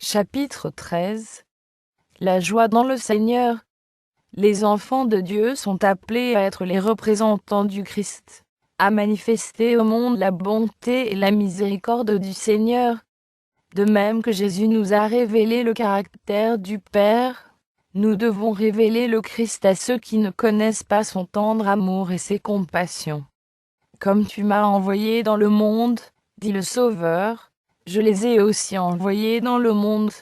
Chapitre 13. La joie dans le Seigneur. Les enfants de Dieu sont appelés à être les représentants du Christ, à manifester au monde la bonté et la miséricorde du Seigneur. De même que Jésus nous a révélé le caractère du Père, nous devons révéler le Christ à ceux qui ne connaissent pas son tendre amour et ses compassions. Comme tu m'as envoyé dans le monde, dit le Sauveur, je les ai aussi envoyés dans le monde.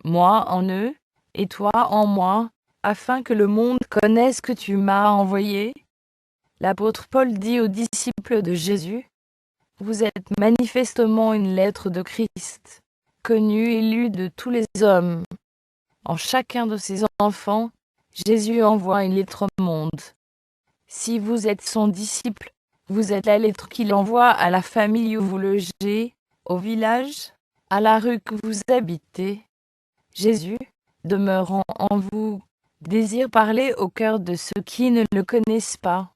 Moi en eux, et toi en moi, afin que le monde connaisse que tu m'as envoyé. L'apôtre Paul dit aux disciples de Jésus, « Vous êtes manifestement une lettre de Christ, connue et lue de tous les hommes. » En chacun de ses enfants, Jésus envoie une lettre au monde. Si vous êtes son disciple, vous êtes la lettre qu'il envoie à la famille où vous logez, au village, à la rue que vous habitez. Jésus, demeurant en vous, désire parler au cœur de ceux qui ne le connaissent pas.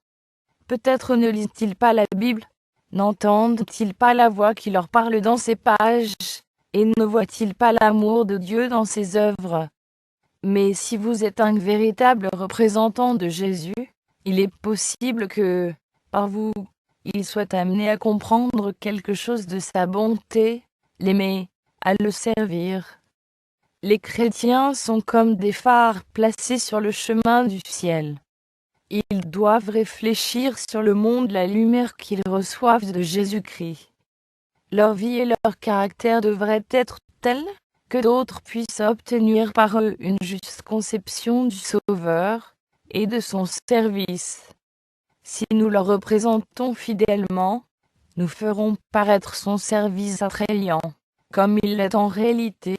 Peut-être ne lisent-ils pas la Bible, n'entendent-ils pas la voix qui leur parle dans ces pages, et ne voient-ils pas l'amour de Dieu dans ses œuvres. Mais si vous êtes un véritable représentant de Jésus, il est possible que, par vous, il soit amené à comprendre quelque chose de sa bonté, l'aimer, à le servir. Les chrétiens sont comme des phares placés sur le chemin du ciel. Ils doivent réfléchir sur le monde, la lumière qu'ils reçoivent de Jésus-Christ. Leur vie et leur caractère devraient être tels que d'autres puissent obtenir par eux une juste conception du Sauveur et de son service. Si nous le représentons fidèlement, nous ferons paraître son service attrayant, comme il l'est en réalité.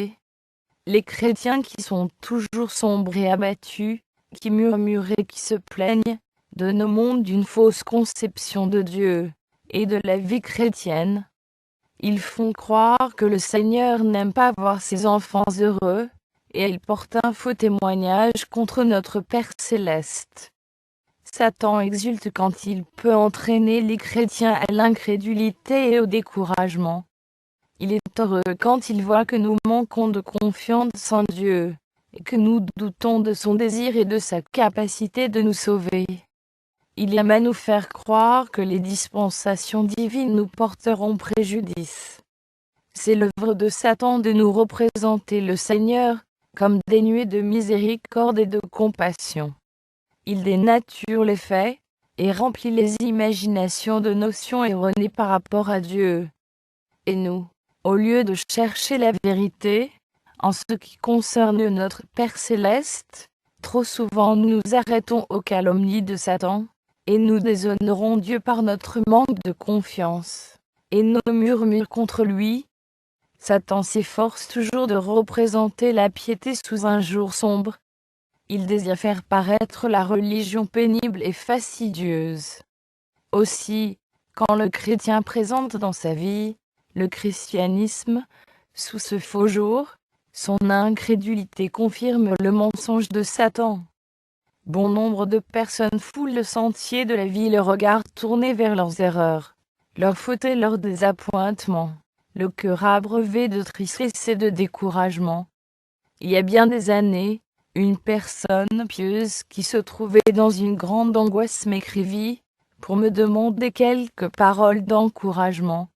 Les chrétiens qui sont toujours sombres et abattus, qui murmurent et qui se plaignent, donnent au monde une fausse conception de Dieu et de la vie chrétienne. Ils font croire que le Seigneur n'aime pas voir ses enfants heureux, et ils portent un faux témoignage contre notre Père céleste. Satan exulte quand il peut entraîner les chrétiens à l'incrédulité et au découragement. Il est heureux quand il voit que nous manquons de confiance en Dieu, et que nous doutons de son désir et de sa capacité de nous sauver. Il aime à nous faire croire que les dispensations divines nous porteront préjudice. C'est l'œuvre de Satan de nous représenter le Seigneur comme dénué de miséricorde et de compassion. Il dénature les faits et remplit les imaginations de notions erronées par rapport à Dieu. Et nous, au lieu de chercher la vérité, en ce qui concerne notre Père céleste, trop souvent nous nous arrêtons aux calomnies de Satan, et nous déshonorons Dieu par notre manque de confiance, et nos murmures contre lui. Satan s'efforce toujours de représenter la piété sous un jour sombre. Il désire faire paraître la religion pénible et fastidieuse. Aussi, quand le chrétien présente dans sa vie le christianisme sous ce faux jour, son incrédulité confirme le mensonge de Satan. Bon nombre de personnes foulent le sentier de la vie, le regard tourné vers leurs erreurs, leurs fautes et leurs désappointements, le cœur abreuvé de tristesse et de découragement. Il y a bien des années, une personne pieuse qui se trouvait dans une grande angoisse m'écrivit pour me demander quelques paroles d'encouragement.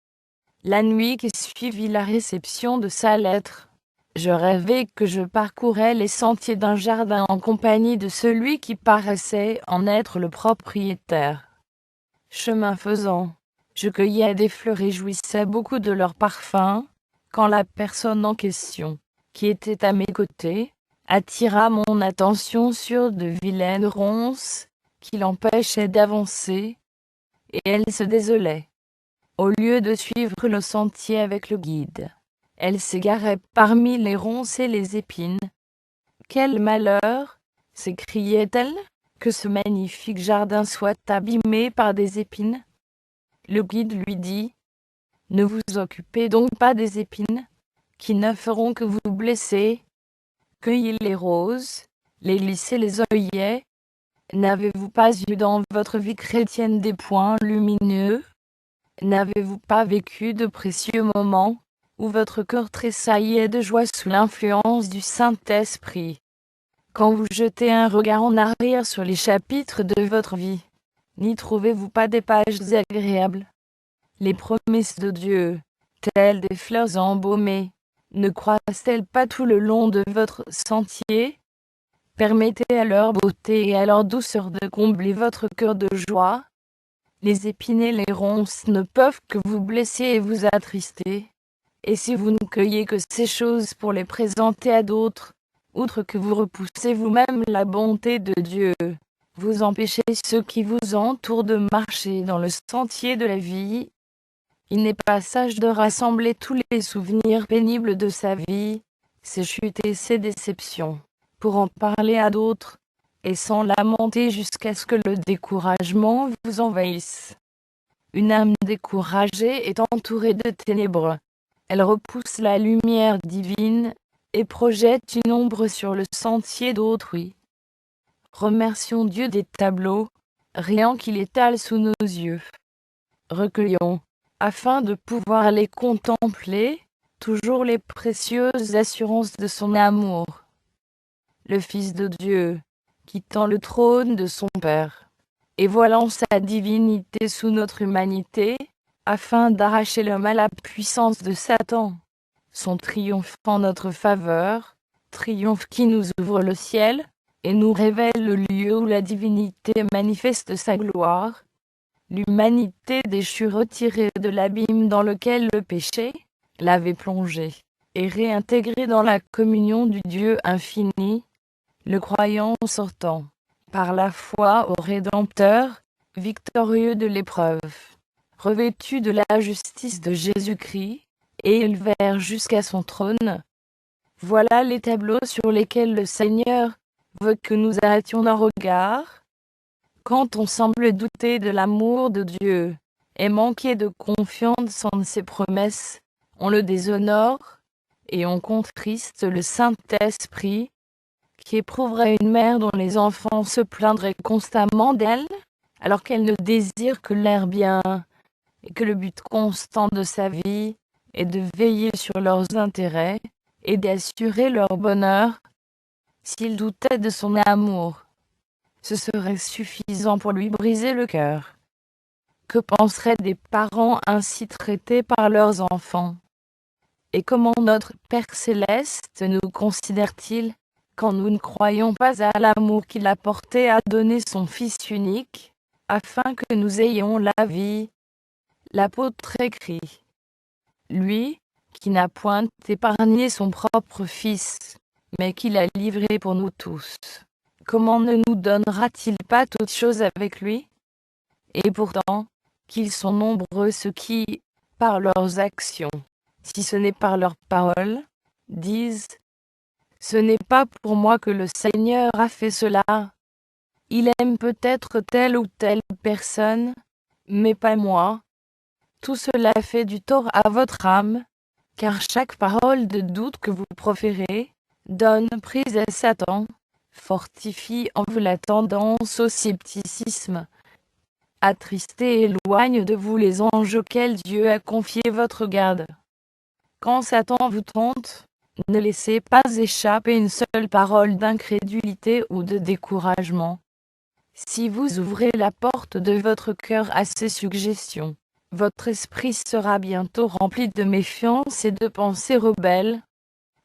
La nuit qui suivit la réception de sa lettre, je rêvais que je parcourais les sentiers d'un jardin en compagnie de celui qui paraissait en être le propriétaire. Chemin faisant, je cueillais des fleurs et jouissais beaucoup de leur parfum, quand la personne en question, qui était à mes côtés, attira mon attention sur de vilaines ronces qui l'empêchaient d'avancer, et elle se désolait. Au lieu de suivre le sentier avec le guide, elle s'égarait parmi les ronces et les épines. « Quel malheur !» s'écriait-elle, « que ce magnifique jardin soit abîmé par des épines. » Le guide lui dit, « Ne vous occupez donc pas des épines, qui ne feront que vous blesser. Cueillez les roses, les lys et les œillets. N'avez-vous pas eu dans votre vie chrétienne des points lumineux? N'avez-vous pas vécu de précieux moments, où votre cœur tressaillait de joie sous l'influence du Saint-Esprit. Quand vous jetez un regard en arrière sur les chapitres de votre vie, n'y trouvez-vous pas des pages agréables? Les promesses de Dieu, telles des fleurs embaumées, ne croissent-elles pas tout le long de votre sentier? Permettez à leur beauté et à leur douceur de combler votre cœur de joie. Les épines et les ronces ne peuvent que vous blesser et vous attrister. Et si vous ne cueillez que ces choses pour les présenter à d'autres, outre que vous repoussez vous-même la bonté de Dieu, vous empêchez ceux qui vous entourent de marcher dans le sentier de la vie. Il n'est pas sage de rassembler tous les souvenirs pénibles de sa vie, ses chutes et ses déceptions, pour en parler à d'autres, et s'en lamenter jusqu'à ce que le découragement vous envahisse. Une âme découragée est entourée de ténèbres. Elle repousse la lumière divine et projette une ombre sur le sentier d'autrui. Remercions Dieu des tableaux, riant qu'il étale sous nos yeux. Recueillons, afin de pouvoir les contempler, toujours les précieuses assurances de son amour. Le Fils de Dieu, quittant le trône de son Père, et voilant sa divinité sous notre humanité, afin d'arracher l'homme à la puissance de Satan. Son triomphe en notre faveur, triomphe qui nous ouvre le ciel, et nous révèle le lieu où la divinité manifeste sa gloire. L'humanité déchue retirée de l'abîme dans lequel le péché l'avait plongée, et réintégrée dans la communion du Dieu infini, le croyant sortant, par la foi au Rédempteur, victorieux de l'épreuve, revêtu de la justice de Jésus-Christ, et élevé jusqu'à son trône. Voilà les tableaux sur lesquels le Seigneur veut que nous arrêtions nos regards. Quand on semble douter de l'amour de Dieu et manquer de confiance en ses promesses, on le déshonore et on contriste le Saint-Esprit, qui éprouverait une mère dont les enfants se plaindraient constamment d'elle, alors qu'elle ne désire que leur bien, et que le but constant de sa vie est de veiller sur leurs intérêts et d'assurer leur bonheur. S'il doutait de son amour, ce serait suffisant pour lui briser le cœur. Que penseraient des parents ainsi traités par leurs enfants? Et comment notre Père céleste nous considère-t-il quand nous ne croyons pas à l'amour qu'il a porté à donner son Fils unique, afin que nous ayons la vie? L'apôtre écrit: Lui, qui n'a point épargné son propre Fils, mais qui l'a livré pour nous tous, comment ne nous donnera-t-il pas toutes choses avec lui? Et pourtant, qu'ils sont nombreux ceux qui, par leurs actions, si ce n'est par leurs paroles, disent: Ce n'est pas pour moi que le Seigneur a fait cela. Il aime peut-être telle ou telle personne, mais pas moi. Tout cela fait du tort à votre âme, car chaque parole de doute que vous proférez donne prise à Satan, fortifie en vous la tendance au scepticisme, attriste et éloigne de vous les anges auxquels Dieu a confié votre garde. Quand Satan vous tente, ne laissez pas échapper une seule parole d'incrédulité ou de découragement. Si vous ouvrez la porte de votre cœur à ces suggestions, votre esprit sera bientôt rempli de méfiance et de pensées rebelles.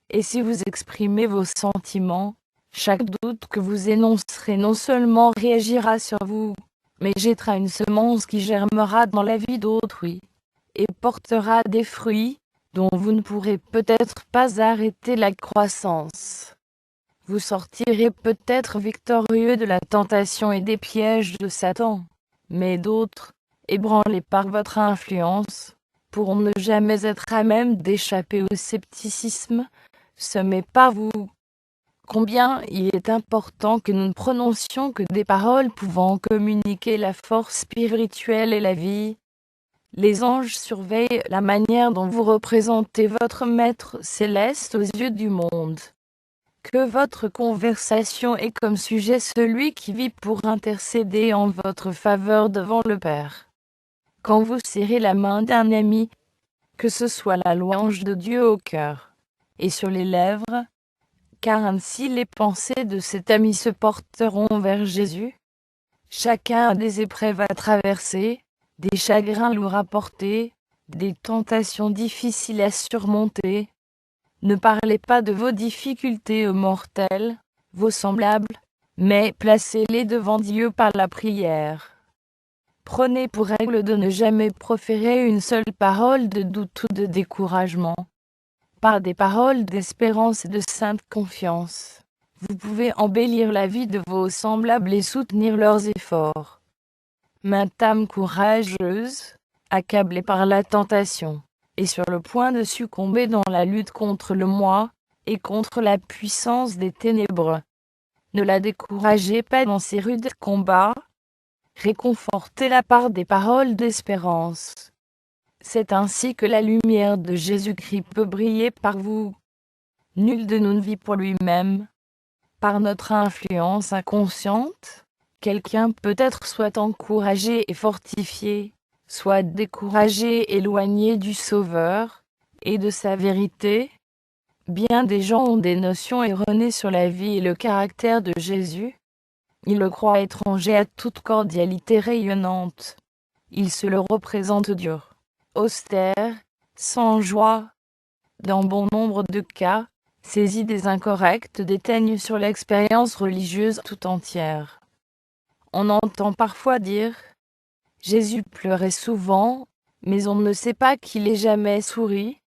Et si vous exprimez vos sentiments, chaque doute que vous énoncerez non seulement réagira sur vous, mais jettera une semence qui germera dans la vie d'autrui, et portera des fruits dont vous ne pourrez peut-être pas arrêter la croissance. Vous sortirez peut-être victorieux de la tentation et des pièges de Satan, mais d'autres, ébranlés par votre influence, pourront ne jamais être à même d'échapper au scepticisme semé par vous. Combien il est important que nous ne prononcions que des paroles pouvant communiquer la force spirituelle et la vie. Les anges surveillent la manière dont vous représentez votre Maître céleste aux yeux du monde. Que votre conversation ait comme sujet celui qui vit pour intercéder en votre faveur devant le Père. Quand vous serrez la main d'un ami, que ce soit la louange de Dieu au cœur et sur les lèvres, car ainsi les pensées de cet ami se porteront vers Jésus. Chacun a des épreuves à traverser, des chagrins lourds à porter, des tentations difficiles à surmonter. Ne parlez pas de vos difficultés aux mortels, vos semblables, mais placez-les devant Dieu par la prière. Prenez pour règle de ne jamais proférer une seule parole de doute ou de découragement. Par des paroles d'espérance et de sainte confiance, vous pouvez embellir la vie de vos semblables et soutenir leurs efforts. Mainte âme courageuse, accablée par la tentation, est sur le point de succomber dans la lutte contre le moi, et contre la puissance des ténèbres. Ne la découragez pas dans ces rudes combats. Réconfortez-la par des paroles d'espérance. C'est ainsi que la lumière de Jésus-Christ peut briller par vous. Nul de nous ne vit pour lui-même. Par notre influence inconsciente, quelqu'un peut être soit encouragé et fortifié, soit découragé et éloigné du Sauveur et de sa vérité. Bien des gens ont des notions erronées sur la vie et le caractère de Jésus. Ils le croient étranger à toute cordialité rayonnante. Ils se le représentent dur, austère, sans joie. Dans bon nombre de cas, ces idées incorrectes déteignent sur l'expérience religieuse tout entière. On entend parfois dire « Jésus pleurait souvent, mais on ne sait pas qu'il ait jamais souri ».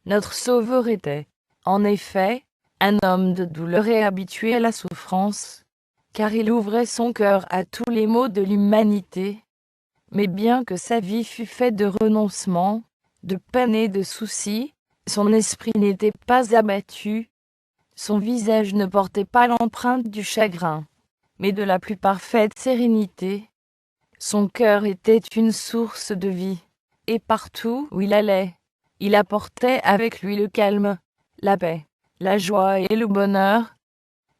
Notre Sauveur était, en effet, un homme de douleur et habitué à la souffrance, car il ouvrait son cœur à tous les maux de l'humanité. Mais bien que sa vie fût faite de renoncements, de peines et de soucis, son esprit n'était pas abattu, son visage ne portait pas l'empreinte du chagrin, mais de la plus parfaite sérénité. Son cœur était une source de vie, et partout où il allait, il apportait avec lui le calme, la paix, la joie et le bonheur.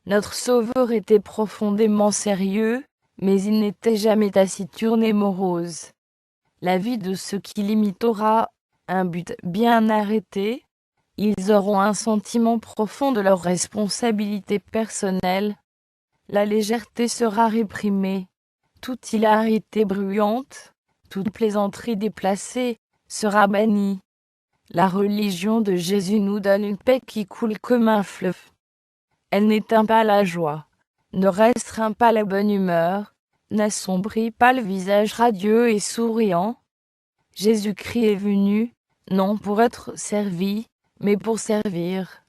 Notre Sauveur était profondément sérieux, mais il n'était jamais taciturne et morose. La vie de ceux qui l'imitent aura un but bien arrêté. Ils auront un sentiment profond de leur responsabilité personnelle. La légèreté sera réprimée. Toute hilarité bruyante, toute plaisanterie déplacée sera bannie. La religion de Jésus nous donne une paix qui coule comme un fleuve. Elle n'éteint pas la joie, ne restreint pas la bonne humeur, n'assombrit pas le visage radieux et souriant. Jésus-Christ est venu, non pour être servi, mais pour servir.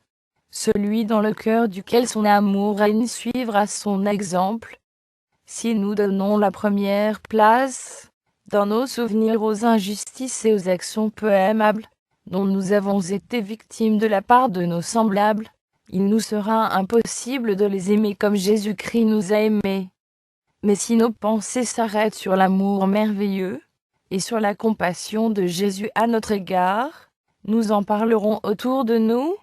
Celui dans le cœur duquel son amour règne suivra son exemple. Si nous donnons la première place, dans nos souvenirs aux injustices et aux actions peu aimables, dont nous avons été victimes de la part de nos semblables, il nous sera impossible de les aimer comme Jésus-Christ nous a aimés. Mais si nos pensées s'arrêtent sur l'amour merveilleux, et sur la compassion de Jésus à notre égard, nous en parlerons autour de nous.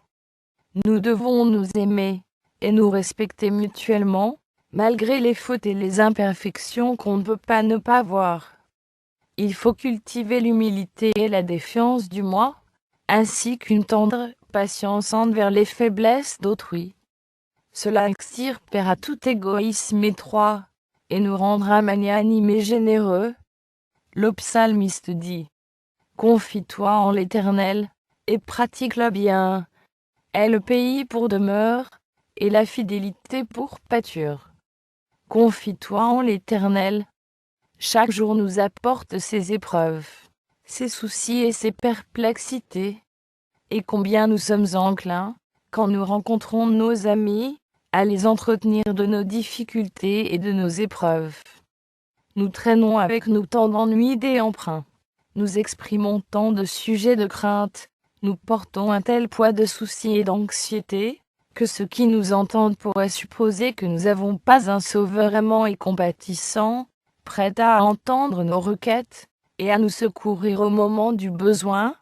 Nous devons nous aimer, et nous respecter mutuellement, malgré les fautes et les imperfections qu'on ne peut pas ne pas voir. Il faut cultiver l'humilité et la défiance du moi, ainsi qu'une tendre patience envers les faiblesses d'autrui. Cela extirpera tout égoïsme étroit, et nous rendra magnanimes et généreux. Le psalmiste dit « Confie-toi en l'Éternel, et pratique le bien. Aie le pays pour demeure, et la fidélité pour pâture. Confie-toi en l'Éternel. » Chaque jour nous apporte ses épreuves, ses soucis et ses perplexités. Et combien nous sommes enclins, quand nous rencontrons nos amis, à les entretenir de nos difficultés et de nos épreuves. Nous traînons avec nous tant d'ennuis et emprunts. Nous exprimons tant de sujets de crainte, nous portons un tel poids de soucis et d'anxiété, que ceux qui nous entendent pourraient supposer que nous n'avons pas un Sauveur aimant et compatissant, prêt à entendre nos requêtes, et à nous secourir au moment du besoin.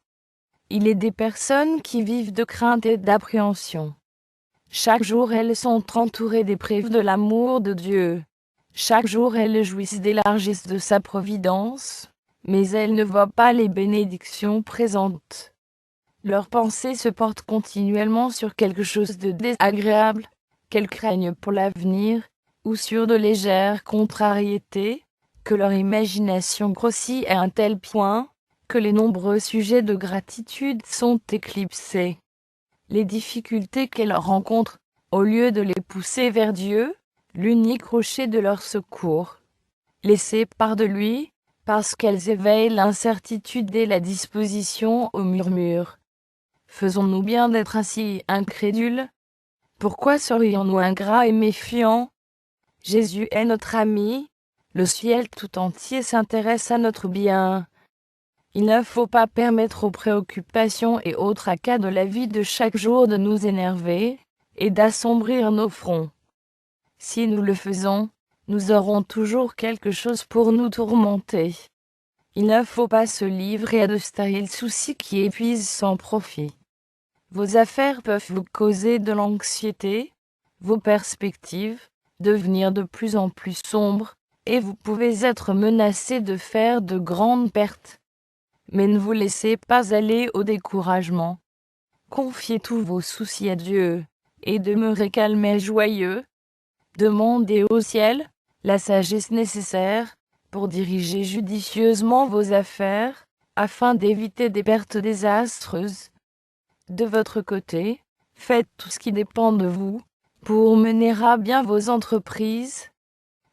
Il est des personnes qui vivent de crainte et d'appréhension. Chaque jour elles sont entourées des preuves de l'amour de Dieu. Chaque jour elles jouissent des largesses de sa providence, mais elles ne voient pas les bénédictions présentes. Leurs pensées se portent continuellement sur quelque chose de désagréable, qu'elles craignent pour l'avenir, ou sur de légères contrariétés, que leur imagination grossit à un tel point, que les nombreux sujets de gratitude sont éclipsés. Les difficultés qu'elles rencontrent, au lieu de les pousser vers Dieu, l'unique rocher de leur secours, les séparent de lui, parce qu'elles éveillent l'incertitude et la disposition au murmure. Faisons-nous bien d'être ainsi incrédules? Pourquoi serions-nous ingrats et méfiants? Jésus est notre ami, le ciel tout entier s'intéresse à notre bien. Il ne faut pas permettre aux préoccupations et aux tracas de la vie de chaque jour de nous énerver, et d'assombrir nos fronts. Si nous le faisons, nous aurons toujours quelque chose pour nous tourmenter. Il ne faut pas se livrer à de stériles soucis qui épuisent sans profit. Vos affaires peuvent vous causer de l'anxiété, vos perspectives devenir de plus en plus sombres, et vous pouvez être menacé de faire de grandes pertes. Mais ne vous laissez pas aller au découragement. Confiez tous vos soucis à Dieu, et demeurez calme et joyeux. Demandez au ciel la sagesse nécessaire pour diriger judicieusement vos affaires, afin d'éviter des pertes désastreuses. De votre côté, faites tout ce qui dépend de vous, pour mener à bien vos entreprises.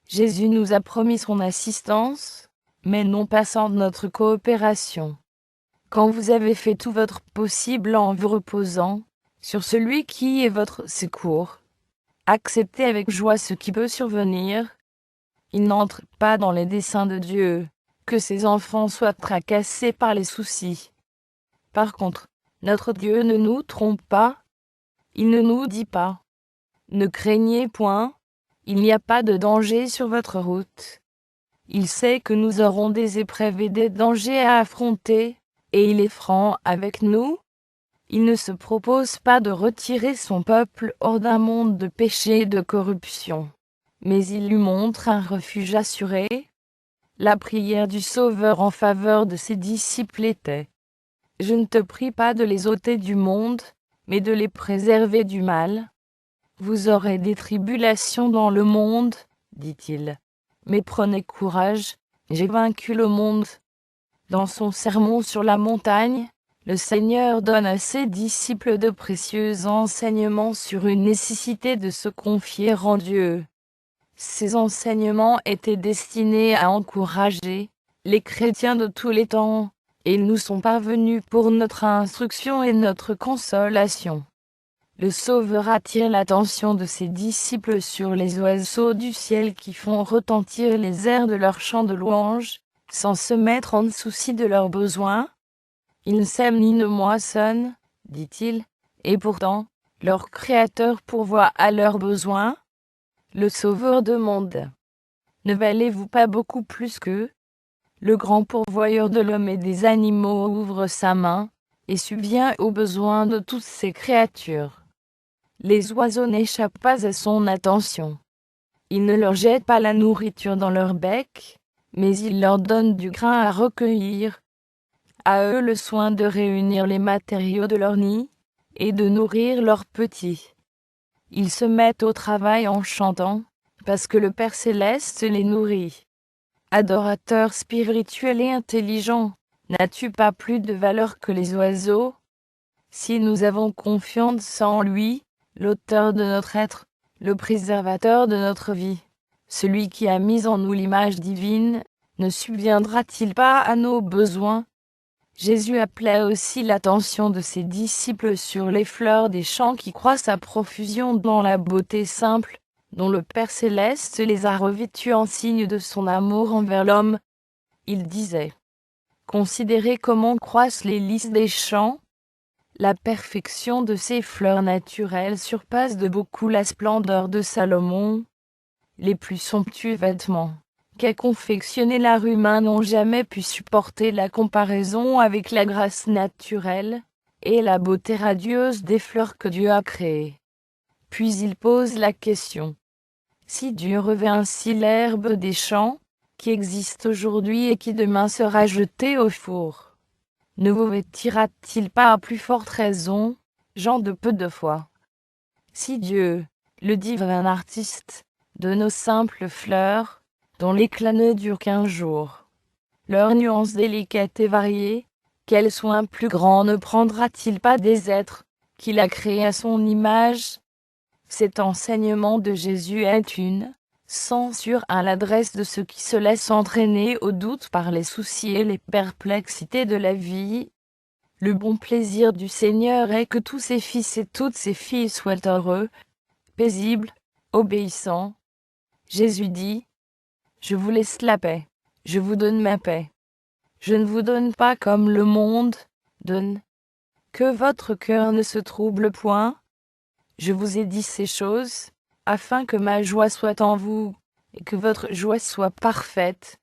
Jésus nous a promis son assistance, mais non pas sans notre coopération. Quand vous avez fait tout votre possible en vous reposant sur celui qui est votre secours, acceptez avec joie ce qui peut survenir. Il n'entre pas dans les desseins de Dieu que ses enfants soient tracassés par les soucis. Par contre, notre Dieu ne nous trompe pas. Il ne nous dit pas: ne craignez point, il n'y a pas de danger sur votre route. Il sait que nous aurons des épreuves et des dangers à affronter, et il est franc avec nous. Il ne se propose pas de retirer son peuple hors d'un monde de péché et de corruption, mais il lui montre un refuge assuré. La prière du Sauveur en faveur de ses disciples était: je ne te prie pas de les ôter du monde, mais de les préserver du mal. Vous aurez des tribulations dans le monde, dit-il. Mais prenez courage, j'ai vaincu le monde. Dans son sermon sur la montagne, le Seigneur donne à ses disciples de précieux enseignements sur une nécessité de se confier en Dieu. Ces enseignements étaient destinés à encourager les chrétiens de tous les temps, et ils nous sont parvenus pour notre instruction et notre consolation. Le Sauveur attire l'attention de ses disciples sur les oiseaux du ciel qui font retentir les airs de leur chant de louange, sans se mettre en souci de leurs besoins. Ils ne sèment ni ne moissonnent, dit-il, et pourtant, leur Créateur pourvoit à leurs besoins. Le Sauveur demande: ne valez-vous pas beaucoup plus qu'eux? Le grand pourvoyeur de l'homme et des animaux ouvre sa main, et subvient aux besoins de toutes ses créatures. Les oiseaux n'échappent pas à son attention. Il ne leur jette pas la nourriture dans leur bec, mais il leur donne du grain à recueillir. À eux le soin de réunir les matériaux de leur nid, et de nourrir leurs petits. Ils se mettent au travail en chantant, parce que le Père Céleste les nourrit. Adorateur spirituel et intelligent, n'as-tu pas plus de valeur que les oiseaux? Si nous avons confiance en lui, l'auteur de notre être, le préservateur de notre vie, celui qui a mis en nous l'image divine, ne subviendra-t-il pas à nos besoins? Jésus appelait aussi l'attention de ses disciples sur les fleurs des champs qui croissent à profusion dans la beauté simple, dont le Père Céleste les a revêtus en signe de son amour envers l'homme. Il disait: considérez comment croissent les lys des champs. La perfection de ces fleurs naturelles surpasse de beaucoup la splendeur de Salomon. Les plus somptueux vêtements qu'a confectionné l'art humain n'ont jamais pu supporter la comparaison avec la grâce naturelle et la beauté radieuse des fleurs que Dieu a créées. Puis il pose la question: si Dieu revêt ainsi l'herbe des champs, qui existe aujourd'hui et qui demain sera jetée au four, Ne vous vêtira-t-il pas à plus forte raison, gens de peu de foi? Si Dieu, le divin artiste, de nos simples fleurs, dont l'éclat ne dure qu'un jour, leurs nuances délicates et variées, quel soin plus grand ne prendra-t-il pas des êtres qu'il a créés à son image? Cet enseignement de Jésus est une censure à l'adresse de ceux qui se laissent entraîner au doute par les soucis et les perplexités de la vie. Le bon plaisir du Seigneur est que tous ses fils et toutes ses filles soient heureux, paisibles, obéissants. Jésus dit: Je vous laisse la paix, je vous donne ma paix. Je ne vous donne pas comme le monde donne. Que votre cœur ne se trouble point. Je vous ai dit ces choses, afin que ma joie soit en vous, et que votre joie soit parfaite.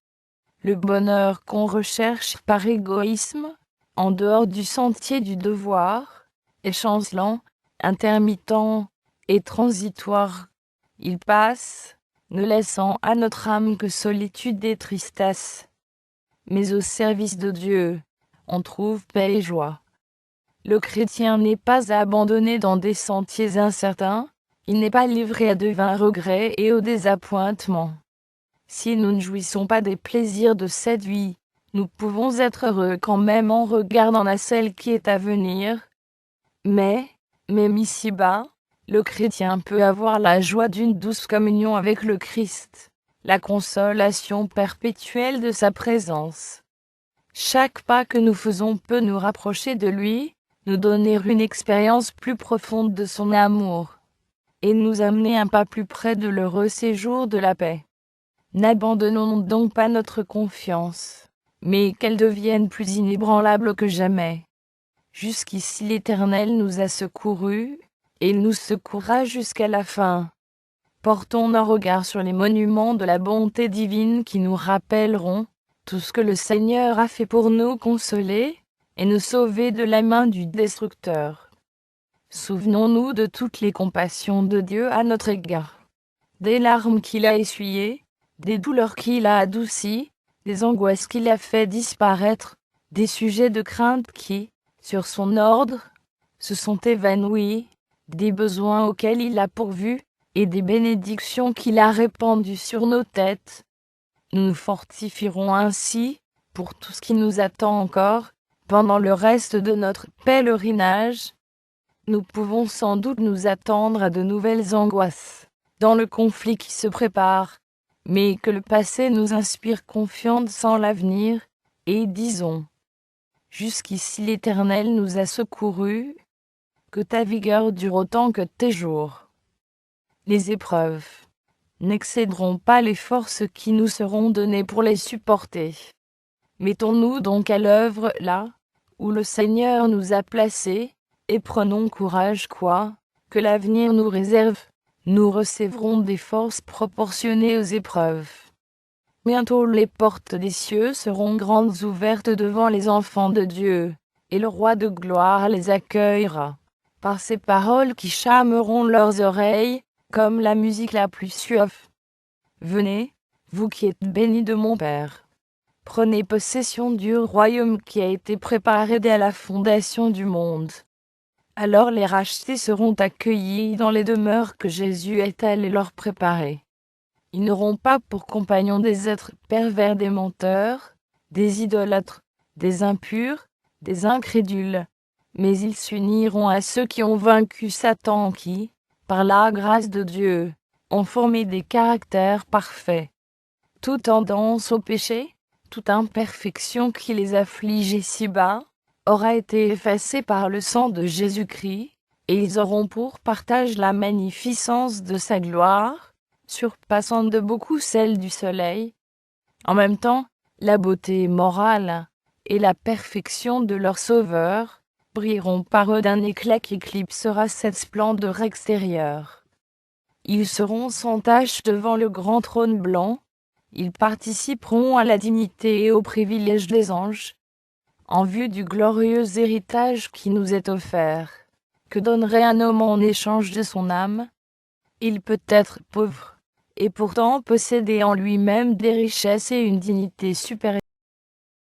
Le bonheur qu'on recherche par égoïsme, en dehors du sentier du devoir, est chancelant, intermittent et transitoire. Il passe, ne laissant à notre âme que solitude et tristesse. Mais au service de Dieu, on trouve paix et joie. Le chrétien n'est pas abandonné dans des sentiers incertains, il n'est pas livré à de vains regrets et au désappointement. Si nous ne jouissons pas des plaisirs de cette vie, nous pouvons être heureux quand même en regardant à celle qui est à venir. Mais, même ici-bas, le chrétien peut avoir la joie d'une douce communion avec le Christ, la consolation perpétuelle de sa présence. Chaque pas que nous faisons peut nous rapprocher de lui, nous donner une expérience plus profonde de son amour, et nous amener un pas plus près de l'heureux séjour de la paix. N'abandonnons donc pas notre confiance, mais qu'elle devienne plus inébranlable que jamais. Jusqu'ici l'Éternel nous a secourus, et il nous secourra jusqu'à la fin. Portons nos regards sur les monuments de la bonté divine qui nous rappelleront tout ce que le Seigneur a fait pour nous consoler et nous sauver de la main du destructeur. Souvenons-nous de toutes les compassions de Dieu à notre égard, des larmes qu'il a essuyées, des douleurs qu'il a adoucies, des angoisses qu'il a fait disparaître, des sujets de crainte qui, sur son ordre, se sont évanouis, des besoins auxquels il a pourvu, et des bénédictions qu'il a répandues sur nos têtes. Nous nous fortifierons ainsi, pour tout ce qui nous attend encore, pendant le reste de notre pèlerinage. Nous pouvons sans doute nous attendre à de nouvelles angoisses, dans le conflit qui se prépare, mais que le passé nous inspire confiance en l'avenir, et disons: Jusqu'ici l'Éternel nous a secourus, que ta vigueur dure autant que tes jours. Les épreuves n'excéderont pas les forces qui nous seront données pour les supporter. Mettons-nous donc à l'œuvre là, où le Seigneur nous a placés, et prenons courage quoi que l'avenir nous réserve. Nous recevrons des forces proportionnées aux épreuves. Bientôt les portes des cieux seront grandes ouvertes devant les enfants de Dieu, et le roi de gloire les accueillera, par ces paroles qui charmeront leurs oreilles, comme la musique la plus suave. Venez, vous qui êtes bénis de mon Père. Prenez possession du royaume qui a été préparé dès la fondation du monde. Alors les rachetés seront accueillis dans les demeures que Jésus est allé leur préparer. Ils n'auront pas pour compagnons des êtres pervers, des menteurs, des idolâtres, des impurs, des incrédules, mais ils s'uniront à ceux qui ont vaincu Satan qui, par la grâce de Dieu, ont formé des caractères parfaits. Toute tendance au péché, toute imperfection qui les affligeait si bas, aura été effacée par le sang de Jésus-Christ, et ils auront pour partage la magnificence de sa gloire, surpassant de beaucoup celle du soleil. En même temps, la beauté morale et la perfection de leur Sauveur brilleront par eux d'un éclat qui éclipsera cette splendeur extérieure. Ils seront sans tache devant le grand trône blanc, ils participeront à la dignité et aux privilèges des anges, en vue du glorieux héritage qui nous est offert. Que donnerait un homme en échange de son âme? Il peut être pauvre, et pourtant posséder en lui-même des richesses et une dignité supérieure.